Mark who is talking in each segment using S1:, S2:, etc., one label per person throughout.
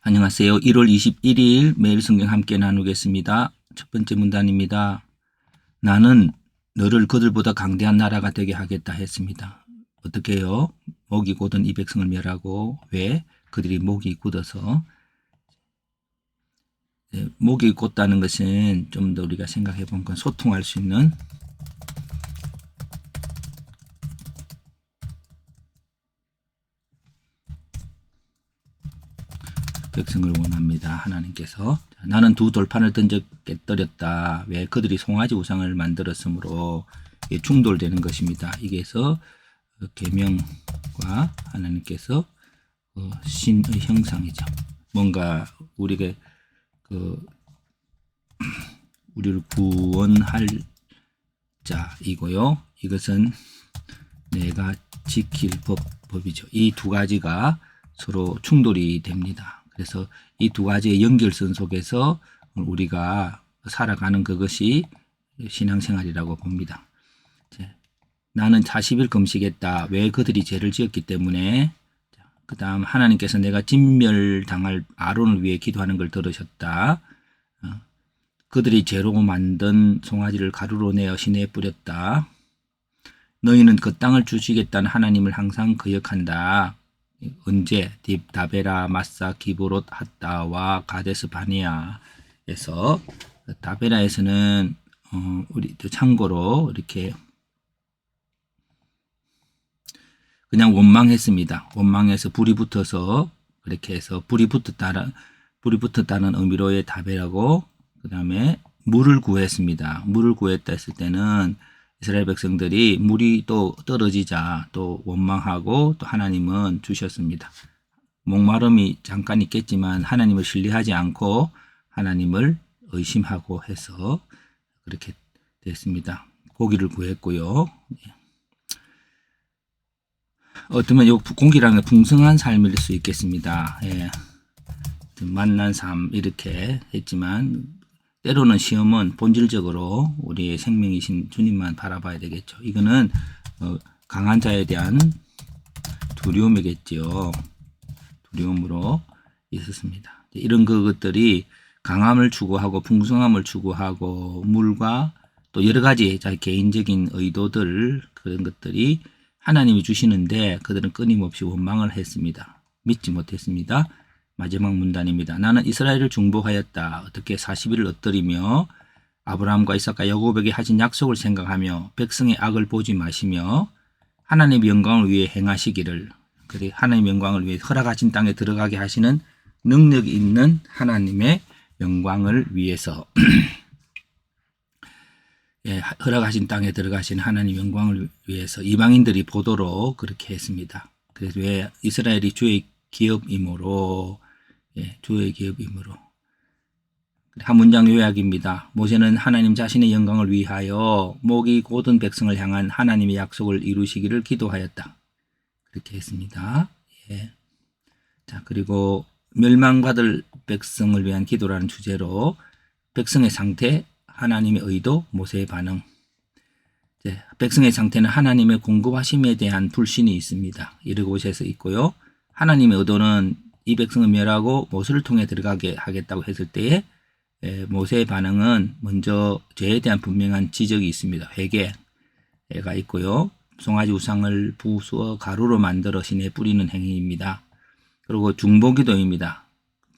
S1: 안녕하세요. 1월 21일 매일 성경 함께 나누겠습니다. 첫 번째 문단입니다. 나는 너를 그들보다 강대한 나라가 되게 하겠다 했습니다. 어떻게 해요? 목이 곧은 이 백성을 멸하고. 왜? 그들이 목이 굳어서. 목이 곧다는 것은 좀 더 우리가 생각해 본 건 소통할 수 있는 백성을 원합니다. 하나님께서. 나는 두 돌판을 던져 깨뜨렸다. 왜? 그들이 송아지 우상을 만들었으므로 충돌되는 것입니다. 이게서 계명과 하나님께서 신의 형상이죠. 뭔가 우리가 우리를 구원할 자이고요. 이것은 내가 지킬 법이죠. 이 두 가지가 서로 충돌이 됩니다. 그래서 이 두 가지의 연결선 속에서 우리가 살아가는 그것이 신앙생활이라고 봅니다. 나는 40일 금식했다. 왜? 그들이 죄를 지었기 때문에. 그 다음 하나님께서 내가 진멸당할 아론을 위해 기도하는 걸 들으셨다. 그들이 죄로 만든 송아지를 가루로 내어 시내에 뿌렸다. 너희는 그 땅을 주시겠다는 하나님을 항상 기억한다. 언제? 다베라, 마사, 기브롯, 핫다와 가데스 바네아에서 다베라에서는 우리 참고로 이렇게 그냥 원망했습니다. 원망해서 불이 붙어서 그렇게 해서 불이 붙었다는 의미로의 다베라고, 그 다음에 물을 구했습니다. 물을 구했다 했을 때는 이스라엘 백성들이 물이 또 떨어지자 또 원망하고 또 하나님은 주셨습니다. 목마름이 잠깐 있겠지만 하나님을 신뢰하지 않고 하나님을 의심하고 해서 그렇게 됐습니다. 고기를 구했고요. 어쩌면 이 공기라는 게 풍성한 삶일 수 있겠습니다. 예. 만난 삶 이렇게 했지만 때로는 시험은 본질적으로 우리의 생명이신 주님만 바라봐야 되겠죠. 이거는 강한 자에 대한 두려움이겠죠. 두려움으로 있었습니다. 이런 것들이 강함을 추구하고 풍성함을 추구하고 물과 또 여러 가지 자기 개인적인 의도들, 그런 것들이 하나님이 주시는데 그들은 끊임없이 원망을 했습니다. 믿지 못했습니다. 마지막 문단입니다. 나는 이스라엘을 중보하였다. 어떻게 40일을 엎드리며 아브라함과 이삭과 야곱에게 하신 약속을 생각하며 백성의 악을 보지 마시며 하나님의 영광을 위해 행하시기를, 그리고 하나님의 영광을 위해 허락하신 땅에 들어가게 하시는 능력이 있는 하나님의 영광을 위해서 예, 허락하신 땅에 들어가신 하나님 영광을 위해서 이방인들이 보도록 그렇게 했습니다. 그래서 왜? 이스라엘이 주의 기업이므로. 예, 주의 기업이므로. 한 문장 요약입니다. 모세는 하나님 자신의 영광을 위하여 목이 곧은 백성을 향한 하나님의 약속을 이루시기를 기도하였다. 그렇게 했습니다. 예. 자, 그리고 멸망받을 백성을 위한 기도라는 주제로 백성의 상태, 하나님의 의도, 모세의 반응. 백성의 상태는 하나님의 공급하심에 대한 불신이 있습니다. 이르고시에서 있고요. 하나님의 의도는 이 백성을 멸하고 모세를 통해 들어가게 하겠다고 했을 때에 모세의 반응은 먼저 죄에 대한 분명한 지적이 있습니다. 회개가 있고요. 송아지 우상을 부수어 가루로 만들어 시내에 뿌리는 행위입니다. 그리고 중보기도입니다.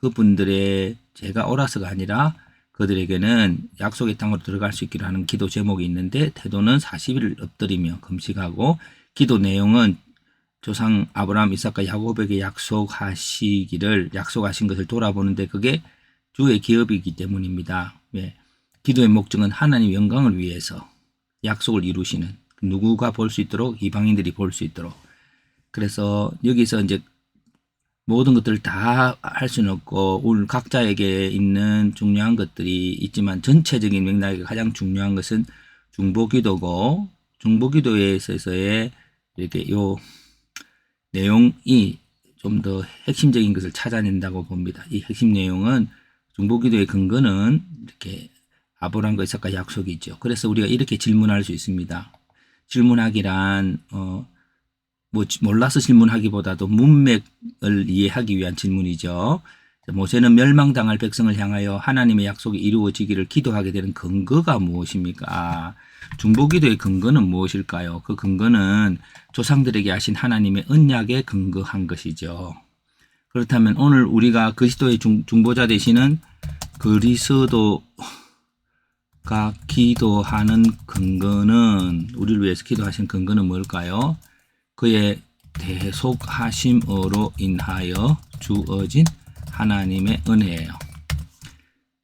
S1: 그분들의 죄가 옳아서가 아니라 그들에게는 약속의 땅으로 들어갈 수 있기를 하는 기도 제목이 있는데, 태도는 40일을 엎드리며 금식하고, 기도 내용은 조상 아브라함, 이삭과 야곱에게 약속하신 것을 돌아보는데 그게 주의 기업이기 때문입니다. 왜? 기도의 목적은 하나님의 영광을 위해서 약속을 이루시는, 누구가 볼 수 있도록, 이방인들이 볼 수 있도록. 그래서 여기서 이제 모든 것들을 다 할 수는 없고 오늘 각자에게 있는 중요한 것들이 있지만 전체적인 맥락에 가장 중요한 것은 중보기도고, 중보기도에 있어서의 이렇게 요 내용이 좀 더 핵심적인 것을 찾아낸다고 봅니다. 이 핵심 내용은 중보기도의 근거는 이렇게 아브라함과 이삭과 약속이죠. 그래서 우리가 이렇게 질문할 수 있습니다. 질문하기란 몰라서 질문하기보다도 문맥을 이해하기 위한 질문이죠. 모세는 멸망당할 백성을 향하여 하나님의 약속이 이루어지기를 기도하게 되는 근거가 무엇입니까? 중보기도의 근거는 무엇일까요? 그 근거는 조상들에게 하신 하나님의 언약에 근거한 것이죠. 그렇다면 오늘 우리가 그리스도의 중보자 되시는 그리스도가 기도하는 근거는, 우리를 위해서 기도하신 근거는 뭘까요? 그의 대속하심으로 인하여 주어진 하나님의 은혜예요.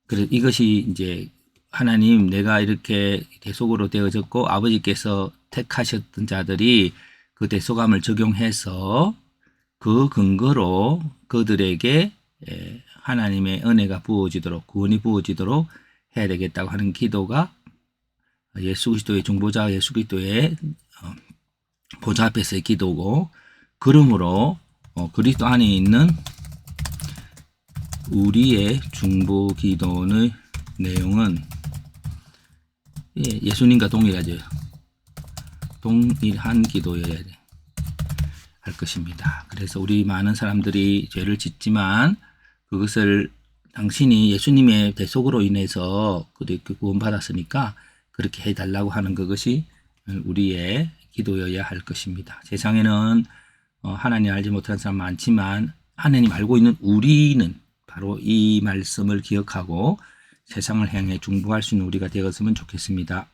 S1: 그래서 이것이 이제 하나님, 내가 이렇게 대속으로 되어졌고 아버지께서 택하셨던 자들이 그 대속함을 적용해서 그 근거로 그들에게 하나님의 은혜가 부어지도록, 구원이 부어지도록 해야 되겠다고 하는 기도가 예수 그리스도의 중보자 예수 그리스도의 보좌 앞에서의 기도고, 그러므로 그리스도 안에 있는 우리의 중보 기도의 내용은 예수님과 동일하죠. 동일한 기도여야 할 것입니다. 그래서 우리 많은 사람들이 죄를 짓지만 그것을 당신이 예수님의 대속으로 인해서 그렇게 구원받았으니까 그렇게 해달라고 하는 그것이 우리의 기도여야 할 것입니다. 세상에는 하나님 알지 못하는 사람 많지만 하나님 알고 있는 우리는 바로 이 말씀을 기억하고 세상을 향해 중보할 수 있는 우리가 되었으면 좋겠습니다.